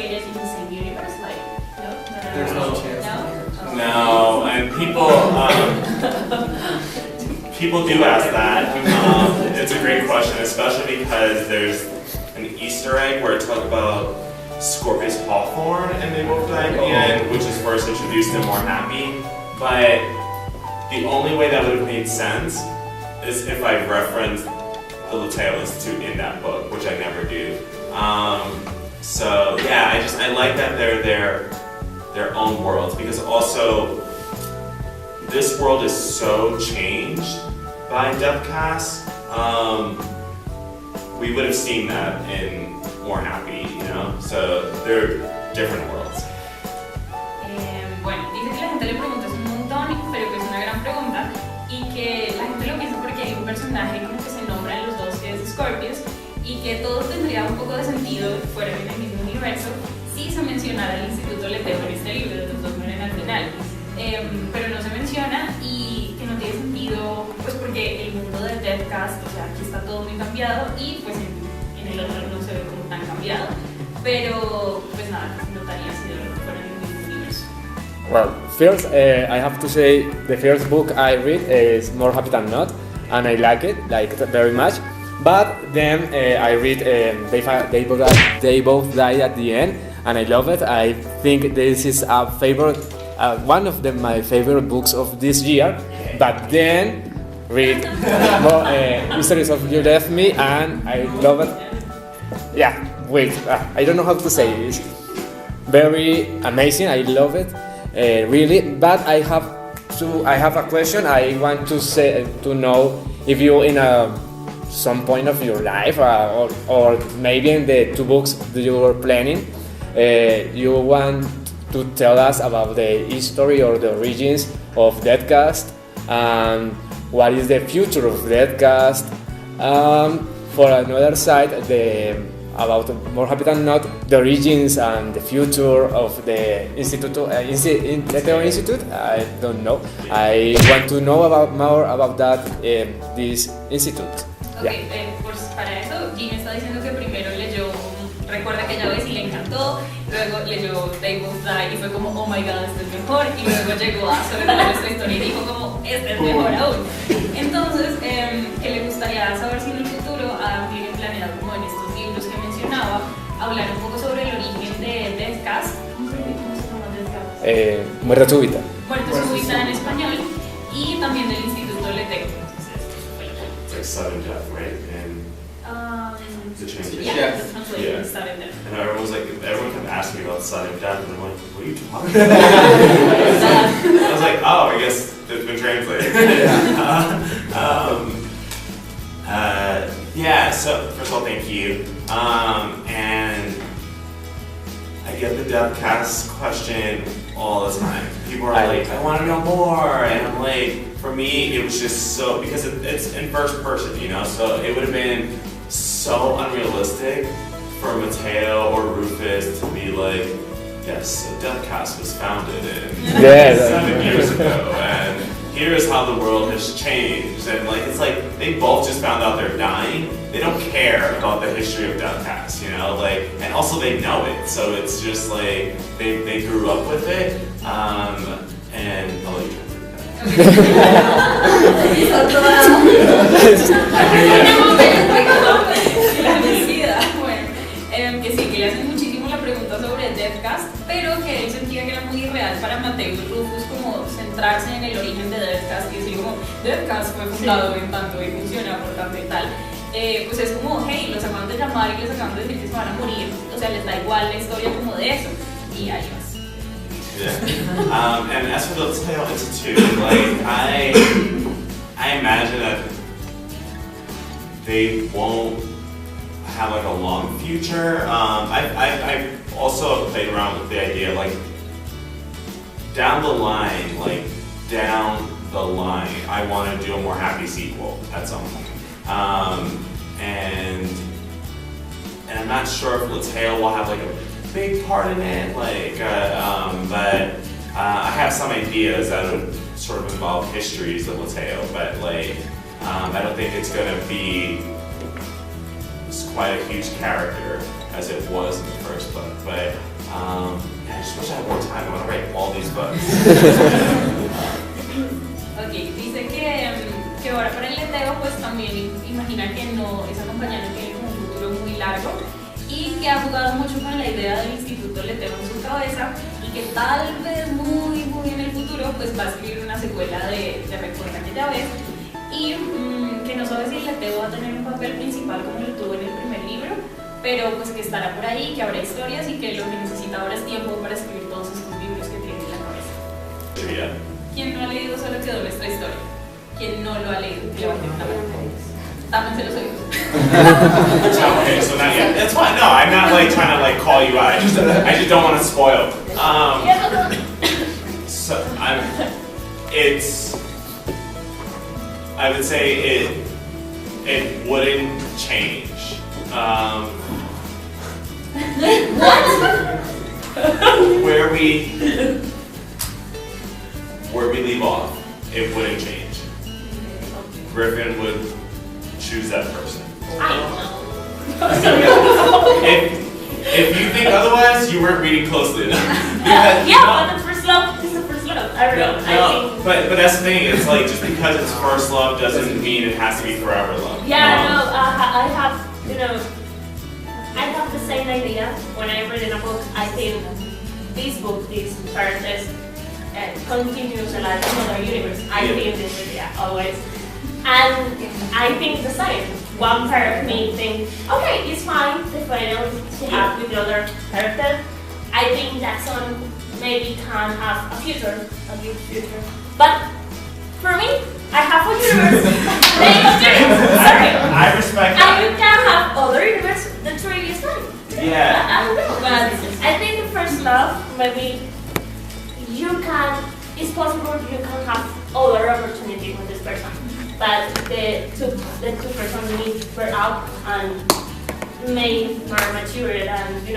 created in the same universe? Like, no? There's no chance. No, and people do ask that. It's a great question, especially because there's an Easter egg where it talks about Scorpius Hawthorne and they both die at the end, which is first introduced in More Happy. But the only way that would have made sense is if I referenced the Lateo Institute in that book, which I never do. So yeah, I like that they're their own worlds, because also this world is so changed by Deathcast. We would have seen that in More Happy, you know? So they're different worlds. Bueno, dice que la gente le pregunta eso un montón, pero que es una gran pregunta y que la gente lo piensa porque hay un personaje como que se nombra en los dos que es Scorpius y que todo tendría un poco de sentido fuera en el mismo universo si se mencionara el Instituto Leteo en este libro, de los dos mueren al final. Pero no se menciona y que no tiene sentido, pues porque el mundo de Deathcast, o sea, aquí está todo muy cambiado y pues en el otro no se ve como tan cambiado, pero pues nada, se notaría si de verdad fuera en el mismo universo. Well, first, I have to say the first book I read is More Happy Than Not, and I like it very much. But then I read they both die at the end, and I love it. I think this is a favorite, one of my favorite books of this year. But then read more Histories of You Left Me, and I love it. Yeah, wait, I don't know how to say it. It's very amazing. I love it. Really, but I have a question. I want to know if you in some point of your life or maybe in the two books that you were planning, you want to tell us about the history or the origins of Deathcast and what is the future of Deathcast. For another side, about More Happy Than Not, the origins and the future of the Leteo Institute. I don't know. I want to know more about that, this institute. Okay, pues para eso, Jim está diciendo que primero leyó Recuerda que ya ves y le encantó, luego leyó They Both Die y fue como, oh my god, este es mejor, y luego llegó a sobre todo esta historia y dijo como, este es mejor aún. Entonces, que le gustaría saber si en el futuro Adam tiene planeado, como en estos libros que mencionaba, hablar un poco sobre el origen de Deathcast. ¿Cómo se llama Deathcast? Muerte súbita. Muerte súbita en español, y también del Instituto Leteo. It's like sudden death, right? And the translation. Yeah, the translation is sudden death. And everyone kept asking me about sudden death, and I'm like, what are you talking about? I was like, oh, I guess it's been translated. Yeah, so first of all, thank you. And I get the Deathcast question all the time. People are like, I want to know more, and I'm like, for me, it was just so, because it's in first person, you know, so it would have been so unrealistic for Mateo or Rufus to be like, yes, so Deathcast was founded in 7 years ago, and here's how the world has changed, and like, it's like, they both just found out they're dying, they don't care about the history of Deathcast, you know, like, and also they know it, so it's just like, they grew up with it, and I'll let you translate. Bueno, que sí, que le hacen muchísimo la pregunta sobre Deathcast, pero que él sentía que era muy irreal para Mateo y Rufus como centrarse en el origen de Deathcast y decir como Deathcast fue fundado en tanto y funciona por tanto y tal. Pues es como, hey, los acaban de llamar y les acaban de decir que se van a morir, o sea, les da igual la historia como de eso, y ahí vas. Yeah. And as for the Leteo Institute, like I imagine that they won't have like a long future. I've also played around with the idea like down the line, I want to do a More Happy sequel at some point. And I'm not sure if Leteo will have like a big part in it, like, but I have some ideas that would sort of involve histories of Leteo, but like, I don't think it's gonna be quite a huge character. as it was in the first book. But I just wish I had more time. I want to write all these books. Ok, dice que ahora para el leteo pues también imagina que no, esa compañía no tiene como un futuro muy largo y que ha jugado mucho con la idea del instituto leteo en su cabeza y que tal vez muy en el futuro pues va a escribir una secuela de Recuerda que ya ves y que no sabe si el leteo va a tener un papel principal como lo tuvo en el primer libro, pero pues que estará por ahí, que habrá historias y que lo que necesita ahora es tiempo para escribir todos estos libros que tiene en la cabeza. Yeah. ¿Quién no ha leído Solo quedó nuestra historia? ¿Quién no lo ha leído? Que levante una mano. Tápense los oídos. Okay, so not yet. That's fine. No, I'm not like trying to like call you out. I just don't want to spoil. So I would say it wouldn't change. Where we leave off, it wouldn't change. Griffin would choose that person. If you think otherwise, you weren't reading closely enough. But the first love is the first love. I don't know. But that's the thing. It's like just because it's first love doesn't mean it has to be forever love. I have the same idea when I read in a book. I think this book, this characters continues a life in another universe. I think this idea always. And I think the same. One part of me thinks, okay, it's fine, the final she has with the other character. I think Jackson maybe can have a good future. But for me, I have a universe. I respect that. And you can have other universe the previous time. Yeah. I don't know, but I think the first love, maybe it's possible you can have other opportunity with this person. But the two persons meet for out and make more mature and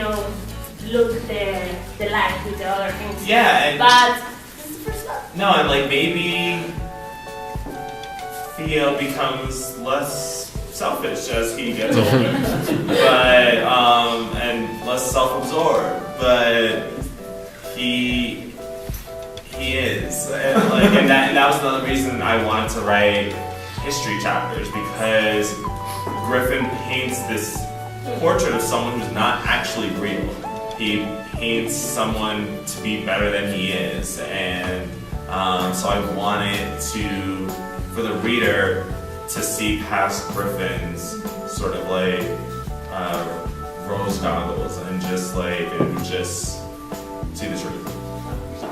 look the life with the other things. Yeah. But this is the first love. No, and like maybe Theo becomes less selfish as he gets older, but and less self-absorbed. But he is, and that was another reason I wanted to write history chapters, because Griffin paints this portrait of someone who's not actually real. He paints someone to be better than he is, and so I wanted for the reader to see past Griffin's sort of like rose goggles and just see the truth.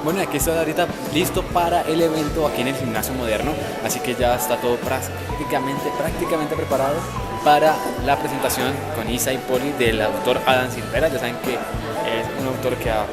Bueno, aquí estoy ahorita listo para el evento aquí en el gimnasio moderno, así que ya está todo prácticamente preparado para la presentación con Isa y Poli del autor Adam Silvera. Ya saben que es un autor que ha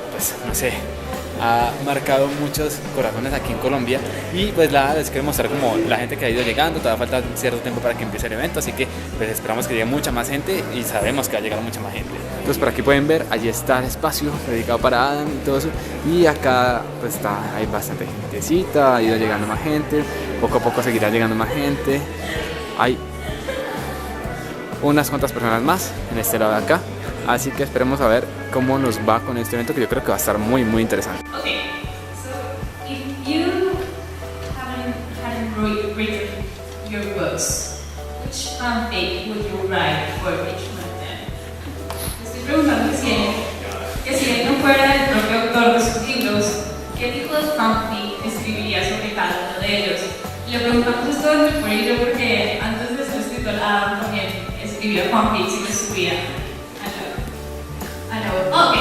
marcado muchos corazones aquí en Colombia, y pues les quiero mostrar como la gente que ha ido llegando. Todavía falta cierto tiempo para que empiece el evento, así que pues esperamos que llegue mucha más gente y sabemos que va a llegar mucha más gente. Entonces por aquí pueden ver, allí está el espacio dedicado para Adam y todo eso, y acá pues hay bastante gentecita, ha ido llegando más gente, poco a poco seguirá llegando más gente. Hay unas cuantas personas más en este lado de acá, así que esperemos a ver cómo nos va con este evento, que yo creo que va a estar muy interesante. Okay, so if you hadn't written your books, which fanfic would you write for each one of them? Estoy preguntando que si él no fuera el propio autor de sus libros, ¿qué tipo de fanfic escribiría sobre cada uno de ellos? Y le preguntamos esto por ello porque antes de ser escritor Adam también escribía fanfics y los subía a la web. Ok,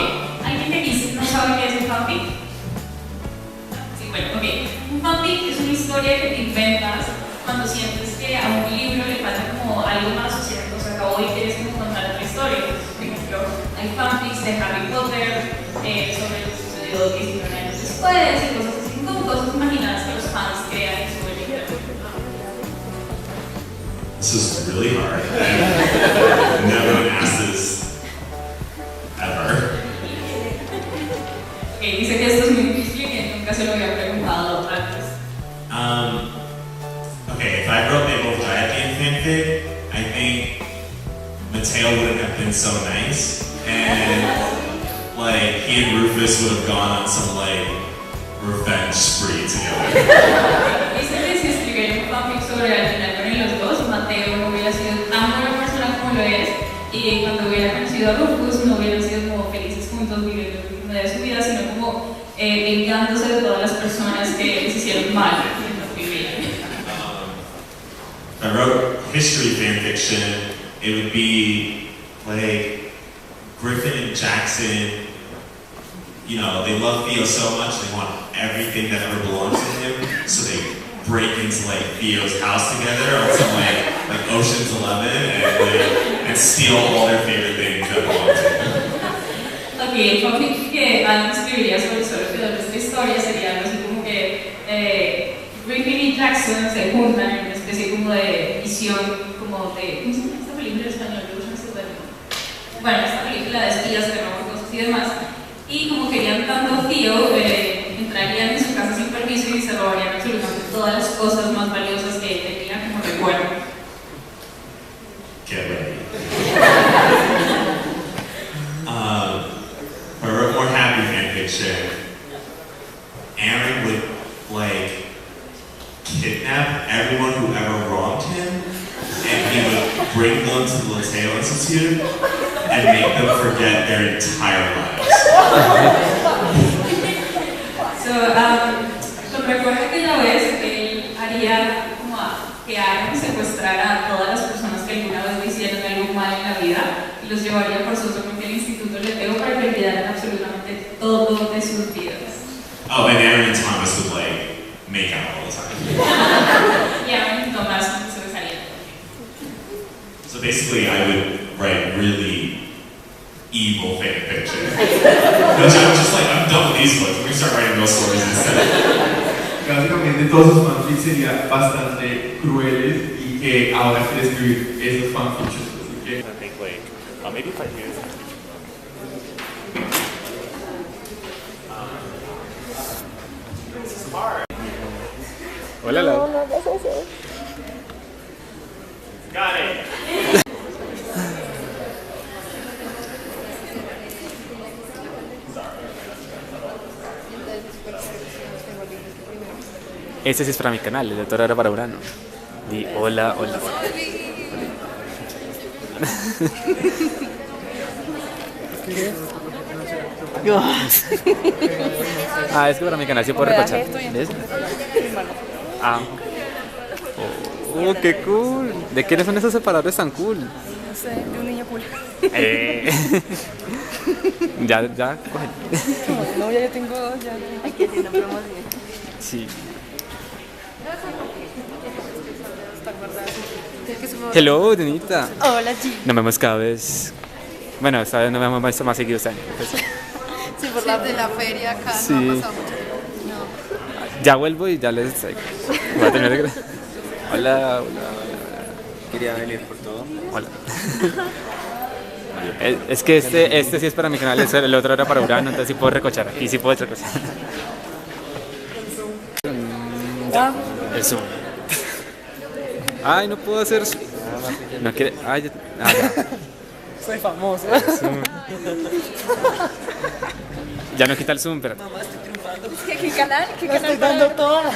¿alguien de aquí no sabe qué es un fanfic? Sí, bueno, ok. Un fanfic es una historia que te inventas cuando sientes que a un libro le falta como algo más, o sea, se acabó y quieres como contar otra historia. Por ejemplo, hay fanfics de Harry Potter sobre lo que sucedió 19 años después y cosas así, como cosas imaginadas que los fans crean sobre el libro. This is really hard. No one asked this ever. Okay, dice que esto es muy difícil y que nunca se lo había preguntado antes. Okay, if I wrote my both Diabean fanfic, I think Mateo wouldn't have been so nice. and like he and Rufus would have gone on some like revenge spree together. Dice que si escribiera un fanfic sobre al final con los dos, Mateo no hubiera sido tan buena persona como lo es, y cuando hubiera conocido a Rufus no hubieran sido como felices juntos viviendo el ritmo de su vida, sino como vengándose de todas las personas que les hicieron mal mientras vivían. If I wrote history fanfiction, it would be like Griffin and Jackson. You know, they love Theo so much, they want everything that ever belongs to him, so they break into like Theo's house together on some like Ocean's 11 and steal all their favorite things that belong to him. Ok, el fanfic que Adam escribiría sobre solo de esta historia sería algo así como que Griffin y Jackson se juntan en una especie como de visión, como de... ¿Cómo se llama esta película en español? Bueno, esta película de espías, de robos y demás. Y como querían tanto a Theo, entrarían en su casa sin permiso y se robarían absolutamente todas las cosas más valiosas que él tenía como recuerdo. Get ready. I wrote more happy fanfiction. Aaron would like kidnap everyone who ever wronged him, and he would bring them to the Lateo Institute and make them forget their entire lives. So, recuerda que una vez él haría como que Aaron secuestrara a todas las personas que alguna vez le hicieron algo mal en la vida y los llevaría forzosamente al Instituto Lateo para que olvidaran absolutamente todo de sus vidas. Oh, and Aaron and Thomas would like make out all the time. Y Aaron y Tomás se besarían. So basically, I would write really evil fanfiction. Which I'm just like, I'm done with these books. We're gonna start writing real stories instead. Básicamente todos sus fanfics serían bastante crueles y que ahora quiere escribir esos fanfics. Así que... I think like maybe 5 minutes. Hola, No, no hagas eso. Got it. Este sí es para mi canal, el de Toro era para Urano. Di hola, hola. Ah, es que para mi canal sí puedo recochar. ¿Ves? Ah. Oh, qué cool. ¿De quiénes son esos separadores tan cool? No sé, de un niño cool. Ya, coge. No, ya yo tengo dos, ya. Aquí haciendo promoción. Sí. Hello. Hello, Denita. Hola, G. Nos vemos cada vez. Bueno, esta vez nos vemos más seguido este año. Pues. Sí, por la de la feria acá Sí. no ha pasado mucho. Ya vuelvo y ya les voy a tener que... Hola. Quería venir por todo. Hola. Es que este sí es para mi canal, el otro era para Urano, entonces sí puedo recochar. Aquí sí puedo recochar. El zoom. Ay, no puedo hacer. No quiere. Ay, ya. Soy famoso. Ya no quita el zoom, pero. ¿Qué canal? ¿Qué canal? Estoy dando toda.